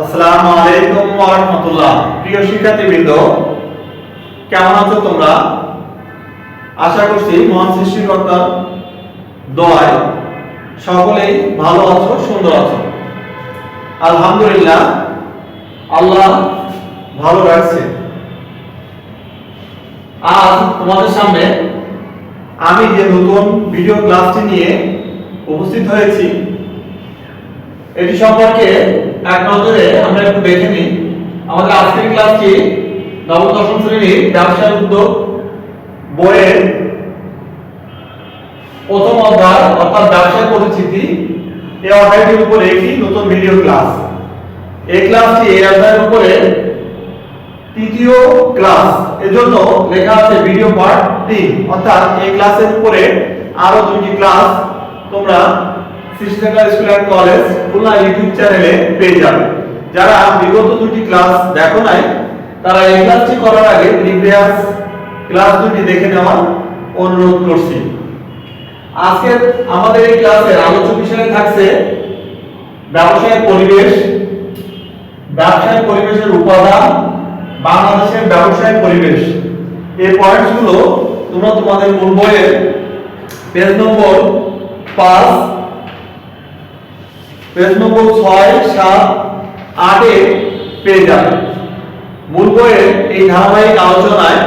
আসসালামু আলাইকুম ওয়া রাহমাতুল্লাহ। প্রিয় শিক্ষার্থীবৃন্দ, কেমন আছো তোমরা? আশা করছি মহান সৃষ্টিকর্তার দয়ায় সকলেই ভালো আছো, সুন্দর আছো। আলহামদুলিল্লাহ, আল্লাহ ভালো রাখছে। আজ তোমাদের সামনে আমি যে নতুন ভিডিও ক্লাসটি নিয়ে উপস্থিত হয়েছি, এটি সম্পর্কে এক নজরে আমরা একটু দেখে নিই। আমাদের আজকের ক্লাসটি নবম দশম শ্রেণীর ব্যবসায় উদ্যোগ বইয়ের প্রথম অধ্যায় অর্থাৎ ব্যবসায় পরিচিতি, এই অধ্যায়টির উপরে একটি নতুন ভিডিও ক্লাস। এই ক্লাসটি এই অধ্যায়ের উপরে তৃতীয় ক্লাস, এজন্য লেখা আছে ভিডিও পার্ট 3। অর্থাৎ এই ক্লাসের উপরে আরো দুটি ক্লাস তোমরা Srishti centre school and college Khulna YouTube চ্যানেলে পেয়ে যাবে। যারা বিগত দুটি ক্লাস দেখো নাই, তারা এই ক্লাসটি করার আগে প্রিভিয়াস ক্লাস দুটি দেখে নেওয়ার অনুরোধ করছি। আজকে আমাদের এই ক্লাসের আলোচ্য বিষয় থাকছে ব্যবসায়ের পরিবেশ, ব্যবসায়ের পরিবেশের উপাদান, বাংলাদেশের ব্যবসায়ের পরিবেশ। এই পয়েন্টসগুলো তোমরা তোমাদের মূল বইয়ের পেজ নম্বর 5, পেজ নম্বর 6, 7, 8 এ পেয়ে যাবে। মূল বইয়ের এই ধারাবাহিক আলোচনায়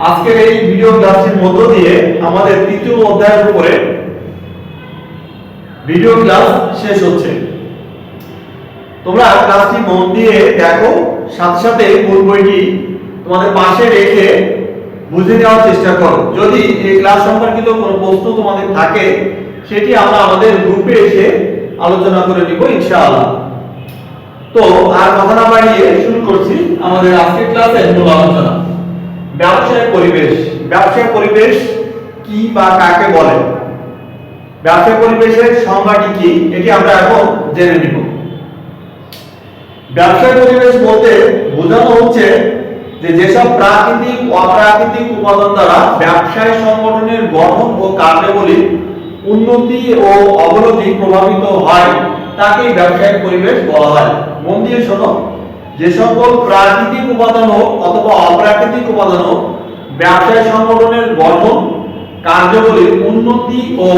আজকের এই ভিডিও ক্লাসটির মধ্য দিয়ে আমাদের তৃতীয় অধ্যায়ের উপরে ভিডিও ক্লাস শেষ হচ্ছে। তোমরা ক্লাসটি মন দিয়ে দেখো, সাথে সাথে মূল বইটি তোমাদের পাশে রেখে বুঝে নেওয়ার চেষ্টা করো। যদি এই ক্লাস সম্পর্কিত কোনো প্রশ্ন তোমাদের থাকে, সেটি আমরা আমাদের গ্রুপে এসে আলোচনা করে নিব ইনশাআল্লাহ। তো আর কথা না বাড়িয়ে শুরু করছি আমাদের আজকের ক্লাসের মূল আলোচনা। ব্যবসায়ের পরিবেশ। ব্যবসায়ের পরিবেশ কি বা কাকে বলে, ব্যবসায়ের পরিবেশের সংজ্ঞাটি কি, এটি আমরা এখন জেনে নিব। ব্যবসায়ের পরিবেশ বলতে বোঝানো হচ্ছে যে যেসব প্রাকৃতিক অপ্রাকৃতিক উপাদান দ্বারা ব্যবসায় সংগঠনের গঠন ও কার্যাবলী উন্নতি ও অবনতি প্রভাবিত হয়, তাকেই ব্যবসায়িক পরিবেশ বলা হয়। মন দিয়ে শোনো, যে সকল প্রাকৃতিক উপাদান হোক অথবা অপ্রাকৃতিক উপাদান হোক ব্যবসায় সংগঠনের গঠন কার্যাবলীর উন্নতি ও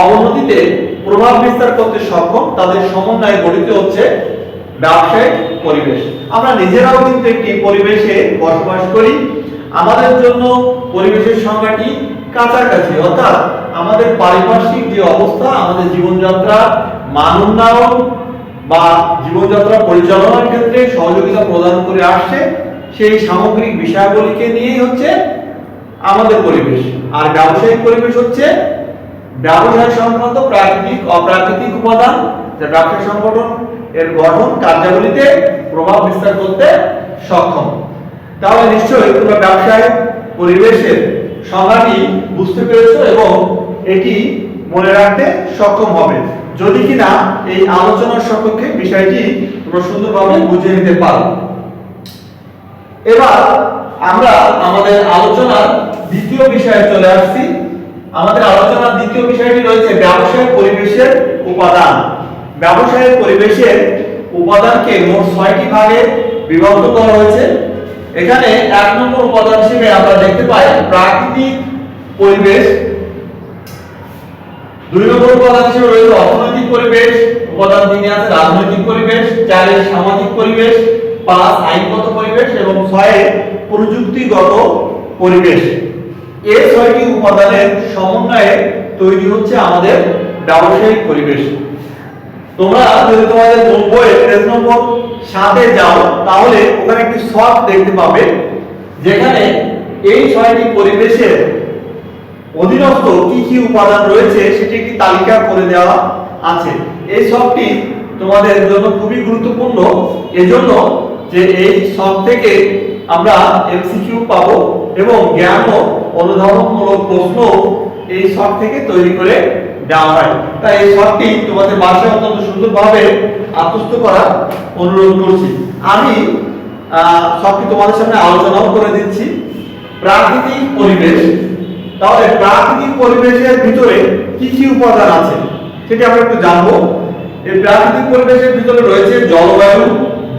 অবনতিতে প্রভাব বিস্তার করতে সক্ষম, তাদের সমন্বয়ে গঠিত হচ্ছে ব্যবসায়িক পরিবেশ। আমরা নিজেরাও কিন্তু একটি পরিবেশে বসবাস করি। আমাদের জন্য পরিবেশের সংজ্ঞাটি কাছাকাছি, অর্থাৎ আমাদের পারিপার্শ্বিক যে অবস্থা আমাদের জীবনযাত্রা মান উন্নয়ন বা জীবনযাত্রা পরিচালনার ক্ষেত্রে সহযোগিতা প্রদান করে আসছে, সেই সামগ্রিক বিষয়গুলিকে নিয়েই হচ্ছে আমাদের পরিবেশ। আর ব্যবসায়িক পরিবেশ হচ্ছে ব্যবসায় সংক্রান্ত প্রাকৃতিক অপ্রাকৃতিক উপাদান যা ব্যবসা সংগঠন এর গঠন কার্যাবলীতে প্রভাব বিস্তার করতে সক্ষম। তাহলে নিশ্চয়ই তোমরা ব্যবসায়িক পরিবেশের সংজ্ঞাটি বুঝতে পেরেছো এবং এটি মনে রাখতে সক্ষম হবে, যদি কিনা এই আলোচনার সাপেক্ষে বিষয়টি তোমরা সুন্দরভাবে বুঝে নিতে পারো। এবার আমরা আমাদের আলোচনার দ্বিতীয় বিষয়ে চলে আসছি। আমাদের আলোচনার দ্বিতীয় বিষয়টি রয়েছে ব্যবসায়িক পরিবেশের উপাদান। ব্যবসায়িক পরিবেশের উপাদানকে মোট 6টি ভাগে বিভক্ত করা হয়েছে। এখানে 1 নম্বর উপাদান হিসেবে আমরা দেখতে পাই প্রাকৃতিক পরিবেশ, 2 নম্বর উপাদান হিসেবে রয়েছে অর্থনৈতিক পরিবেশ, উপাদান 3 আছে রাজনৈতিক পরিবেশ, 4 সামাজিক পরিবেশ, 5 আইনগত পরিবেশ এবং 6 প্রযুক্তিগত পরিবেশ। এই 6টি উপাদানের সমন্বয়ে তৈরি হচ্ছে আমাদের ব্যবসায়িক পরিবেশ। তোমরা যদি তোমাদের মূল বইয়ে পেজ নম্বর 7 এ যাও, তাহলে ওখানে একটি ছক দেখতে পাবে, যেখানে এই 6টি পরিবেশের অধীনস্থ কি কি উপাদান রয়েছে সেটি একটি তালিকা করে দেওয়া আছে। এই ছকটি তোমাদের জন্য খুবই গুরুত্বপূর্ণ, এজন্য যে এই ছক থেকে আমরা এমসিকিউ পাবো এবং জ্ঞান ও অনুধাবনমূলক প্রশ্ন এই ছক থেকে তৈরি করে দেওয়া হয়। তাই এই ছকটি তোমাদের বাসায় অত্যন্ত সুন্দরভাবে আত্মস্থ করার অনুরোধ করছি। আমি ছকটি তোমাদের সামনে আলোচনাও করে দিচ্ছি। প্রাকৃতিক পরিবেশ, তাহলে প্রাকৃতিক পরিবেশের ভিতরে কি কি উপাদান আছে সেটা আমরা একটু জানবো। এই প্রাকৃতিক পরিবেশের ভিতরে রয়েছে জলবায়ু,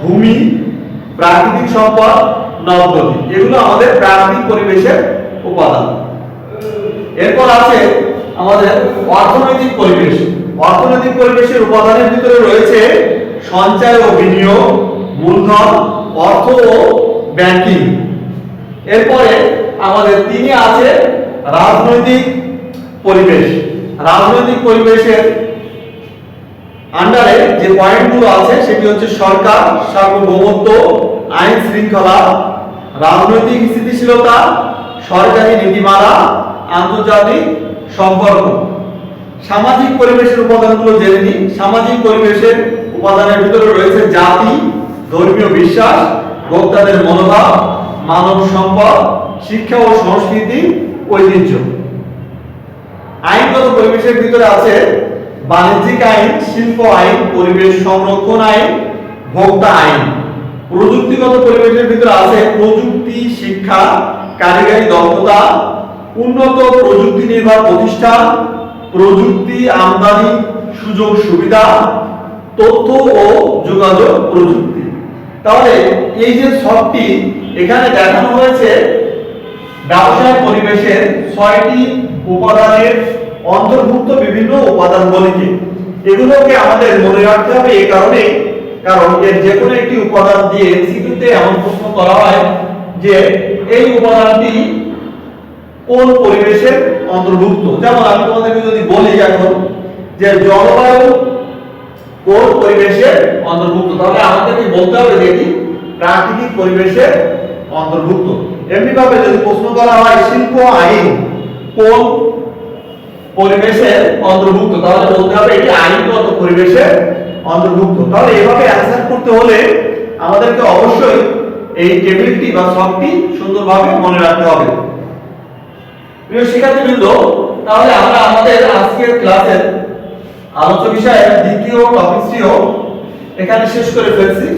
ভূমি, প্রাকৃতিক সম্পদ, নদ-নদী। এগুলো আমাদের প্রাকৃতিক পরিবেশের উপাদান। এরপর আছে আমাদের অর্থনৈতিক পরিবেশ। অর্থনৈতিক পরিবেশের উপাদানের ভিতরে রয়েছে সঞ্চয় ও বিনিয়োগ, মূলধন, অর্থ ও ব্যাংকিং। এরপরে আমাদের তিনে আছে রাজনৈতিক পরিবেশ। রাজনৈতিক পরিবেশের আন্ডারে যে পয়েন্টগুলো আছে সেটি হচ্ছে সরকার, সার্বভৌমত্ব, আইন শৃঙ্খলা, রাজনৈতিক স্থিতিশীলতা, সরকারি নীতিমালা, আন্তর্জাতিক সম্পর্ক। সামাজিক পরিবেশের উপাদানগুলো জেনে নিই। সামাজিক পরিবেশের উপাদানের ভিতরে রয়েছে জাতি, ধর্মীয় বিশ্বাস, ভোক্তাদের মনোভাব, মানব সম্পদ, শিক্ষা ও সংস্কৃতি, ঐতিহ্য। আইনগত পরিবেশের ভিতরে আছে বাণিজ্যিক আইন, শিল্প আইন, পরিবেশ সংরক্ষণ আইন, ভোক্তা আইন। প্রযুক্তিগত পরিবেশের ভিতরে আছে প্রযুক্তি, শিক্ষা, কারিগরি দক্ষতা, উন্নত প্রযুক্তি নির্ভর প্রতিষ্ঠান, প্রযুক্তি আমদানি সুযোগ সুবিধা, তথ্য ও যোগাযোগ প্রযুক্তি। তাহলে এই যে সবটি এখানে দেখানো হয়েছে ব্যবসায় পরিবেশের 6টি উপাদানের অন্তর্ভুক্ত বিভিন্ন উপাদানগুলিকে। এগুলোকে আমাদের মনে রাখতে হবে এই কারণে, কারণ এর যে কোনো একটি উপাদান দিয়ে এমসিকিউতে এমন প্রশ্ন করা হয় যে এই উপাদানটি কোন পরিবেশের অন্তর্ভুক্ত। যেমন আমি তোমাদেরকে যদি বলি এখন যে জলবায়ু কোন পরিবেশের অন্তর্ভুক্ত, তাহলে আমাদেরকে বলতে হবে যে এটি প্রাকৃতিক পরিবেশের অন্তর্ভুক্ত। এমনি ভাবে যদি প্রশ্ন করা হয় শিল্প আইন কোন পরিবেশের অন্তর্ভুক্ত, তাহলে বলতে হবে এটি আইনগত পরিবেশের অন্তর্ভুক্ত। তাহলে এভাবে অ্যান্সার করতে হলে আমাদেরকে অবশ্যই এই টেবিলটি বা সবটি সুন্দরভাবে মনে রাখতে হবে। প্রিয় শিক্ষার্থীবৃন্দ, তাহলে আমরা আমাদের আজকের ক্লাসের আলোচ্য বিষয়ের দ্বিতীয় টপিকটিও এখানে শেষ করে ফেলছি।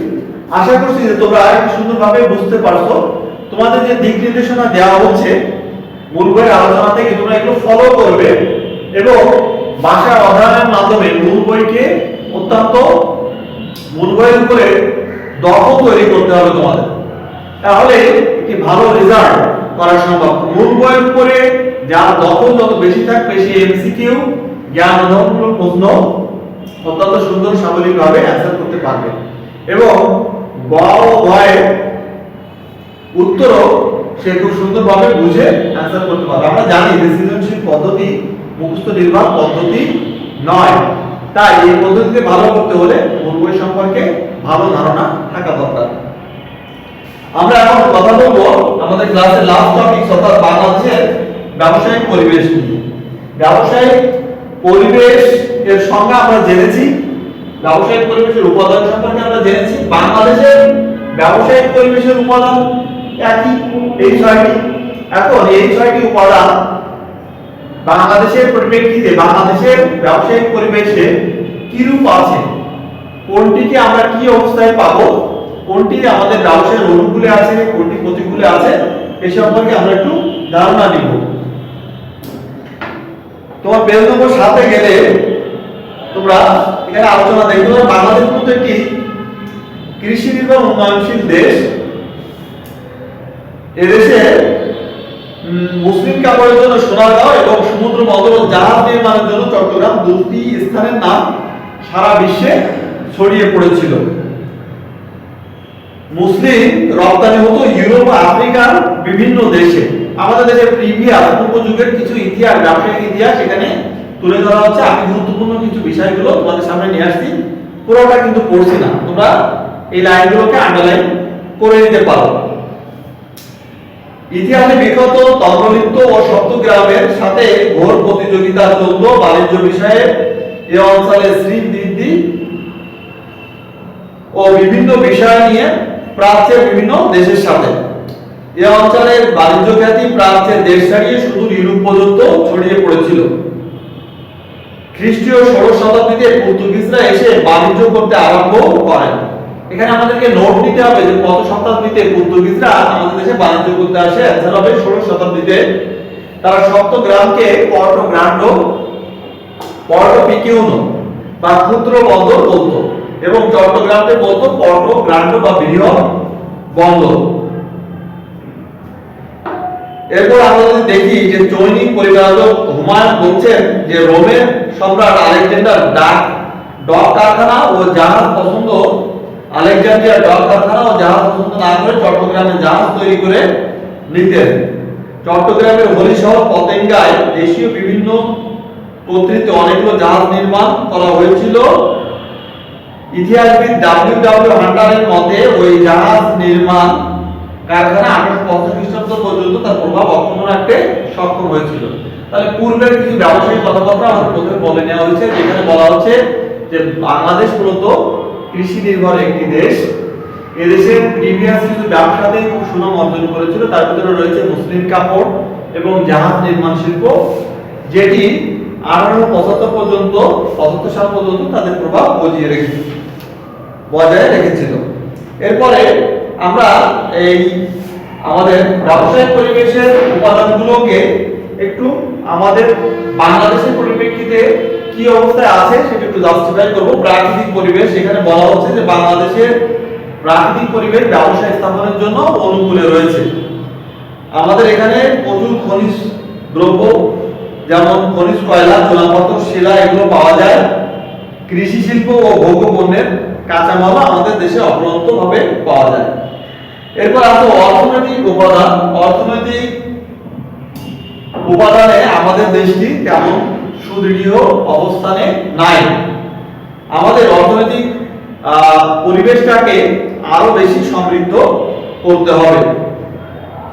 আশা করছি যে তোমরা সুন্দরভাবে বুঝতে পারছো। তোমাদের যে দিক নির্দেশনা দেওয়া হচ্ছে মূল বইয়ের আলোচনা থেকে তোমরা এগুলো ফলো করবে এবং ভাষা অধ্যয়নের মাধ্যমে মূল বইকে অত্যন্ত মূল বইয়ের উপরে দখল তৈরি করতে হবে তোমাদের, তাহলে একটি ভালো রেজাল্ট করা সম্ভব। মূল বইয়ের উপরে যার দখল যত বেশি থাকবে সেই এমসিকিউ জ্ঞানবর্ধক প্রশ্ন অত্যন্ত সুন্দর সাবলীলভাবে অ্যান্সার করতে পারবে এবং গ ও ঘয়ের উত্তরও সে খুব সুন্দরভাবে বুঝে অ্যান্সার করতে পারবে। আমরা জানি যে সৃজনশীল পদ্ধতি মুখস্থ নির্ভর পদ্ধতি নয়, তাই এই পদ্ধতিতে ভালো করতে হলে মূল বই সম্পর্কে ভালো ধারণা থাকা দরকার। আমরা এখন কথা বলবো আমাদের ক্লাসের লাস্ট টপিক অর্থাৎ বাংলাদেশের ব্যবসায়িক পরিবেশ নিয়ে। ব্যবসায়িক পরিবেশ এর সংজ্ঞা আমরা জেনেছি, ব্যবসায়িক পরিবেশের উপাদান সম্পর্কে আমরা জেনেছি। বাংলাদেশের ব্যবসায়িক পরিবেশের উপাদান একই, এই 6টি। এখন এই 6টি উপাদান বাংলাদেশের পরিপ্রেক্ষিতে বাংলাদেশের ব্যবসায়িক পরিবেশে কি রূপ আছে, কোনটিকে আমরা কি অবস্থায় পাবো, কোনটি আমাদের ব্যবসায়ের অনুকূলে আছে, কোনটি প্রতিকূলে আছে, এই সম্পর্কে আমরা একটু ধারণা নিব। তোমার পেজ নম্বর 7 গেলে তোমরা এখানে আলোচনা দেখতে পাবে বাংলাদেশ কিন্তু একটি কৃষি নির্ভর উন্নয়নশীল দেশ। এদেশে মুসলিম কাপড়ের জন্য সোনারগাঁও এবং সমুদ্র বন্দর জাহাজ নির্মাণের জন্য চট্টগ্রাম, দুটি স্থানের নাম সারা বিশ্বে ছড়িয়ে পড়েছিল। মুসলিম রপ্তানি হতো ইউরোপ ও আফ্রিকার বিভিন্ন দেশে। আমাদের দেশের প্রিভিয়াস পূর্ব যুগের কিছু ইতিহাস, ব্যবসায়িক ইতিহাস এখানে তুলে ধরা হচ্ছে। আমি গুরুত্বপূর্ণ কিছু বিষয়গুলো তোমাদের সামনে নিয়ে আসছি, পুরোটা কিন্তু পড়ছি না, তোমরা এই লাইনগুলোকে আন্ডারলাইন করে নিতে পারো। ইতিহাসে বিখ্যাত তন্ত্রলিপ্ত ও সপ্তগ্রামের সাথে ঘোর প্রতিযোগিতা চলত বাণিজ্য বিষয়ে। এই অঞ্চলে শ্রী বৃদ্ধি ও বিভিন্ন বিষয় নিয়ে প্রাচ্যের বিভিন্ন দেশের সাথে। এই অঞ্চলের বাণিজ্য খ্যাতি প্রাচ্যের দেশ ছাড়িয়ে সুদূর ইউরোপ পর্যন্ত ছড়িয়ে পড়েছিল। খ্রিস্টীয় 16 শতাব্দীতে পর্তুগিজরা এসে বাণিজ্য করতে আরম্ভ করেন। এখানে আমাদেরকে নোট নিতে হবে যে কত শতাব্দীতে পর্তুগিজরা আমাদের দেশে বাণিজ্য করতে আসে। অ্যান্সার হবে 16 শতাব্দীতে। তারা সপ্তগ্রামকে পর্টো গ্রান্ডো, পর্টো পিকিউনো বা ক্ষুদ্র বন্দর বলতো, এবং চট্টগ্রামকে বলতো পর্ট গ্রান্ড বা বৃহৎ বন্দর। এরপর আমরা যদি দেখি যে চৈনিক পরিব্রাজক হুমায়ুন বলছেন যে রোমের সম্রাট আলেকজান্ডার ডক কারখানা ও জাহাজ পছন্দ আলেকজান্দ্রিয়া ডক কারখানা ও জাহাজ পছন্দ না করে চট্টগ্রামে জাহাজ তৈরি করে নিতেন। চট্টগ্রামের হলি শহর পতেঙ্গায় দেশীয় বিভিন্ন কর্তৃত্বে অনেকগুলো জাহাজ নির্মাণ করা হয়েছিল। ইতিহাসবিদ ডব্লিউ হান্টারের মতে ওই জাহাজ নির্মাণ কারখানা 1850 খ্রিস্টাব্দ পর্যন্ত তার প্রভাব অক্ষুণ্ণ রাখতে সক্ষম হয়েছিল। তাহলে পূর্বের কিছু ব্যবসায়িক কথাবার্তা আমাদের প্রথমে বলে নেওয়া হয়েছে, যেখানে বলা হচ্ছে যে বাংলাদেশ মূলত কৃষি নির্ভর একটি দেশ। এদেশের প্রিভিয়াস কিছু ব্যবসাতে খুব সুনাম অর্জন করেছিল, তার ভিতরে রয়েছে মুসলিম কাপড় এবং জাহাজ নির্মাণ শিল্প, যেটি 1875 পর্যন্ত 75 সাল পর্যন্ত তাদের প্রভাব বজায় রেখেছিল। এরপরে আমরা এই আমাদের ব্যবসায়িক পরিবেশের উপাদানগুলোকে একটু আমাদের বাংলাদেশের পরিপ্রেক্ষিতে কি অবস্থায় আছে সেটা একটু জাস্টিফাই করব। প্রাকৃতিক পরিবেশ, এখানে বলা হচ্ছে যে বাংলাদেশের প্রাকৃতিক পরিবেশ ব্যবসা স্থাপনের জন্য অনুকূলে রয়েছে। আমাদের এখানে প্রচুর খনিজ দ্রব্য যেমন খনিজ কয়লা, চুনাপাথর, শিলা এগুলো পাওয়া যায়। কৃষি শিল্প ও ভোগ্য পণ্যের কাঁচামাল আমাদের দেশে অপরন্তভাবে পাওয়া যায়। এরপর আছে অর্থনৈতিক উপাদান। অর্থনৈতিক উপাদানে আমাদের দেশটি তেমন সুদৃঢ় অবস্থানে নাই। আমাদের অর্থনৈতিক পরিবেশটাকে আরো বেশি সমৃদ্ধ করতে হবে।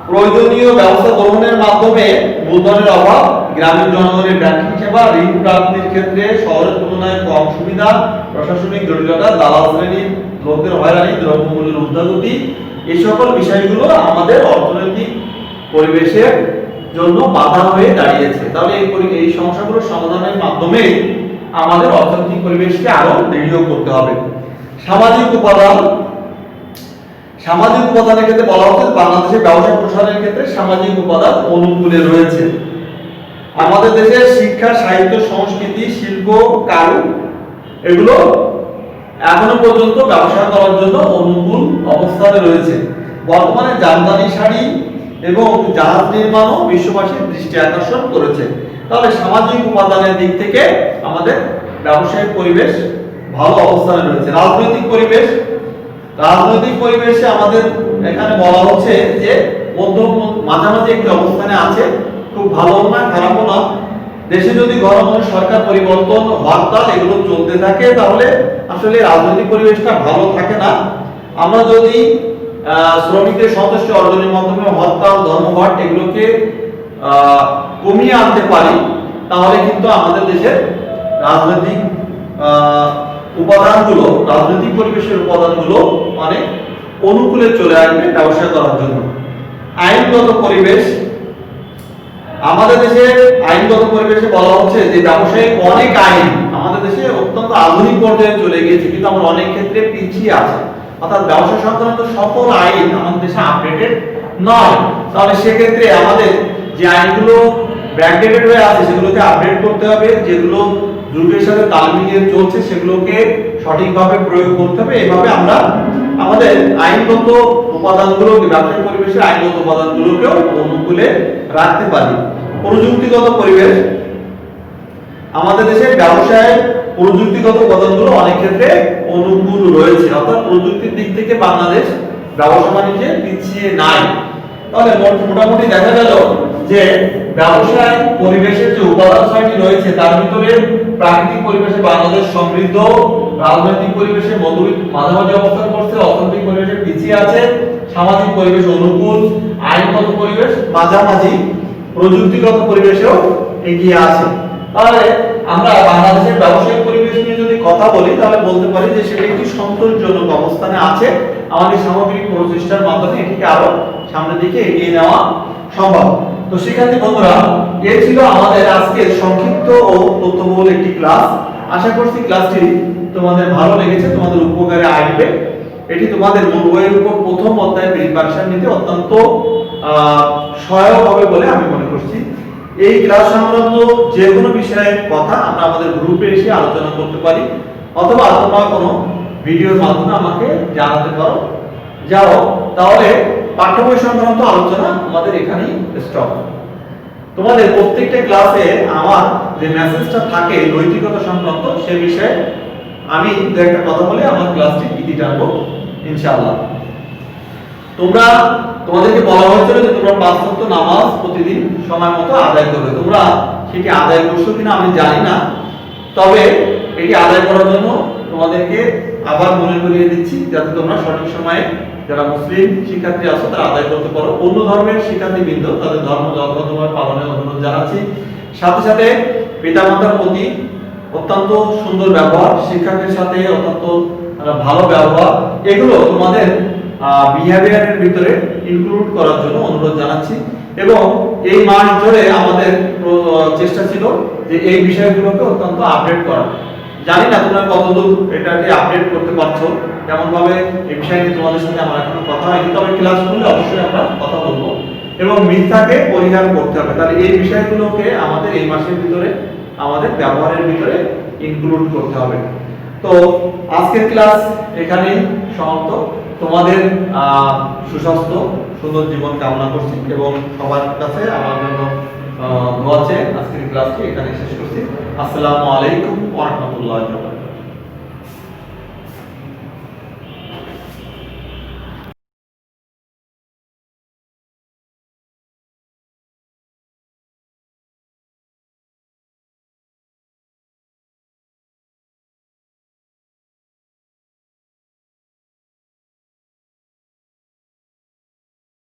প্রয়োজনীয় ব্যবস্থা গ্রহণের মাধ্যমে মূলধনের অভাব, গ্রামীণ জনগণের ব্যাংকিং সেবা, ঋণ প্রাপ্তির ক্ষেত্রে শহরের তুলনায় কম সুবিধা, প্রশাসনিক জটিলতা, দালাল শ্রেণীর লোকদের হয়রানি, দ্রব্যমূল্যের ঊর্ধ্বগতি, এই সকল বিষয়গুলো আমাদের অর্থনৈতিক পরিবেশের জন্য বাধা হয়ে দাঁড়িয়েছে। তাহলে এই সমস্যাগুলো সমাধানের মাধ্যমে আমাদের অর্থনৈতিক পরিবেশকে আরো দৃঢ় করতে হবে। সামাজিক উপাদান। সামাজিক উপাদানের ক্ষেত্রে বলা হচ্ছে বাংলাদেশের ব্যবসা প্রসারের ক্ষেত্রে সামাজিক উপাদান অনুকূলে রয়েছে। আমাদের দেশের শিক্ষা, সাহিত্য, সংস্কৃতি, শিল্প, কারু এগুলো এখনো পর্যন্ত ব্যবসা করার জন্য অনুকূল অবস্থানে রয়েছে। বর্তমানে জামদানি শাড়ি এবং জাহাজ নির্মাণও বিশ্ববাসীর দৃষ্টি আকর্ষণ করেছে। তাহলে সামাজিক উপাদানের দিক থেকে আমাদের ব্যবসায়িক পরিবেশ ভালো অবস্থানে রয়েছে। রাজনৈতিক পরিবেশ। রাজনৈতিক পরিবেশে আমাদের এখানে বলা হচ্ছে যে মাঝামাঝি একটি অবস্থানে আছে, খুব ভালো না খারাপও না। দেশে যদি গণতন্ত্র, সরকার পরিবর্তন, হরতাল এগুলো চলতে থাকে তাহলে আসলে রাজনৈতিক পরিবেশটা ভালো থাকে না। আমরা যদি শ্রমিকদের সন্তুষ্টি অর্জনের মাধ্যমে হরতাল, ধর্মঘট এগুলোকে কমিয়ে আনতে পারি তাহলে কিন্তু আমাদের দেশের রাজনৈতিক উপাদানগুলো, রাজনৈতিক পরিবেশের উপাদানগুলো অনেক অনুকূলে চলে আসবে ব্যবসা করার জন্য। আইনগত পরিবেশ। আমাদের দেশে আইনগত পরিবেশে বলা হচ্ছে যে ব্যবসায়িক অনেক আইন আমাদের দেশে অত্যন্ত আধুনিক পর্যায়ে চলে গিয়েছে, কিন্তু আমরা অনেক ক্ষেত্রে পিছিয়ে আছি। অর্থাৎ ব্যবসা সংক্রান্ত সকল আইন আমাদের দেশে আপডেটেড নয়। তাহলে সেক্ষেত্রে আমাদের যে আইনগুলো ব্যাকডেটেড হয়ে আছে সেগুলোকে আপডেট করতে হবে, যেগুলো যুগের সাথে তাল মিলিয়ে চলছে সেগুলোকে সঠিকভাবে প্রয়োগ করতে হবে। এভাবে আমরা আমাদের আইনগত উপাদানগুলোকে, ব্যবসায়িক পরিবেশের আইনগত উপাদানগুলোকেও অনুকূলে রাখতে পারি। প্রযুক্তিগত পরিবেশ। আমাদের দেশে ব্যবসায় প্রযুক্তিগত উপাদানগুলো অনেক ক্ষেত্রে অনুকূল রয়েছে, অর্থাৎ প্রযুক্তির দিক থেকে বাংলাদেশ ব্যবসা বাণিজ্যে পিছিয়ে নাই। তাহলে মোটামুটি দেখা গেল যে ব্যবসায় পরিবেশের যে উপাদান ছয়টি রয়েছে তার ভিতরে প্রাকৃতিক পরিবেশে বাংলাদেশ সমৃদ্ধ, রাজনৈতিক পরিবেশে মাঝামাঝি অবস্থান করছে, অর্থনৈতিক পরিবেশে পিছিয়ে আছে, সামাজিক পরিবেশ অনুকূল, আইনগত পরিবেশ মাঝামাঝি, প্রযুক্তিগত পরিবেশেও এগিয়ে আছে। তাহলে আমরা বাংলাদেশের ব্যবসায়িক পরিবেশ নিয়ে যদি কথা বলি তাহলে বলতে পারি যে সেটা একটি সন্তোষজনক অবস্থানে আছে। আমাদের সামগ্রিক প্রচেষ্টার মাধ্যমে এটিকে আরো সামনের দিকে এগিয়ে নেওয়া সম্ভব। তো শিক্ষার্থী বন্ধুরা, এ ছিল আমাদের আজকের সংক্ষিপ্ত ও তথ্যবহুল একটি ক্লাস। আশা করছি ক্লাসটি তোমাদের ভালো লেগেছে, তোমাদের উপকারে আসবে। এটি তোমাদের মূল বইয়ের উপর প্রথম অধ্যায় প্রিপারেশন নিতে অত্যন্ত সহায়ক হবে বলে আমি মনে করছি। এই ক্লাস সংক্রান্ত যে কোনো বিষয়ের কথা আমরা আমাদের গ্রুপে এসে আলোচনা করতে পারি, অথবা তোমরা কোনো ভিডিওর মাধ্যমে আমাকে জানাতে পারো। যাও, তাহলে পাঠ্য বই সংক্রান্ত আলোচনা আমাদের এখানেই স্টপ। তোমাদের প্রত্যেকটা ক্লাসে আমার যে মেসেজটা থাকে নৈতিকতা সংক্রান্ত সে বিষয়ে আমি দু একটা কথা বলে আমার ক্লাসটি ইতি টানবো ইনশাআল্লাহ। তোমাদেরকে বলা হয়েছিল যে তোমরা 5 ওয়াক্ত নামাজ প্রতিদিন সময় মতো আদায় করবে। তোমরা সেটি আদায় করছো কিনা আমি জানি না, তবে এটি আদায় করার জন্য তোমাদেরকে আবার মনে করিয়ে দিচ্ছি যাতে তোমরা সঠিক সময়ে যারা মুসলিম শিক্ষার্থী আছো তারা আদায় করতে পারো। অন্য ধর্মের শিক্ষার্থীবৃন্দ তাদের ধর্ম যথাযথভাবে পালনের অনুরোধ জানাচ্ছি। সাথে সাথে পিতামাতার প্রতি অত্যন্ত সুন্দর ব্যবহার, শিক্ষকের সাথে অত্যন্ত ভালো ব্যবহার, এগুলো তোমাদের বিহেভিয়ারের ভিতরে ইনক্লুড করার জন্য অনুরোধ জানাচ্ছি। এবং এই মাস ধরে আমাদের চেষ্টা ছিল যে এই বিষয়গুলোকে অত্যন্ত আপডেট করা। জানি না তোমরা কতদূর এটাকে আপডেট করতে পারছো, কেমন ভাবে এই বিষয় নিয়ে তোমাদের সাথে আমার এখনো কথা হয়নি, তবে ক্লাস করলে অবশ্যই আমরা কথা বলবো। এবং মিথ্যাকে পরিহার করতে হবে, তাহলে এই বিষয়গুলোকে আমাদের এই মাসের ভিতরে আমাদের ব্যবহারের ভিতরে ইনক্লুড করতে হবে। তো আজকের ক্লাস এখানেই সমাপ্ত। তোমাদের সুস্বাস্থ্য সুন্দর জীবন কামনা করছি এবং সবার কাছে আমার জন্য দোয়া চেয়ে আজকের ক্লাসটি এখানে শেষ করছি। আসসালামু আলাইকুম ওয়া রাহমাতুল্লাহি ওয়া বারাকাতুহু।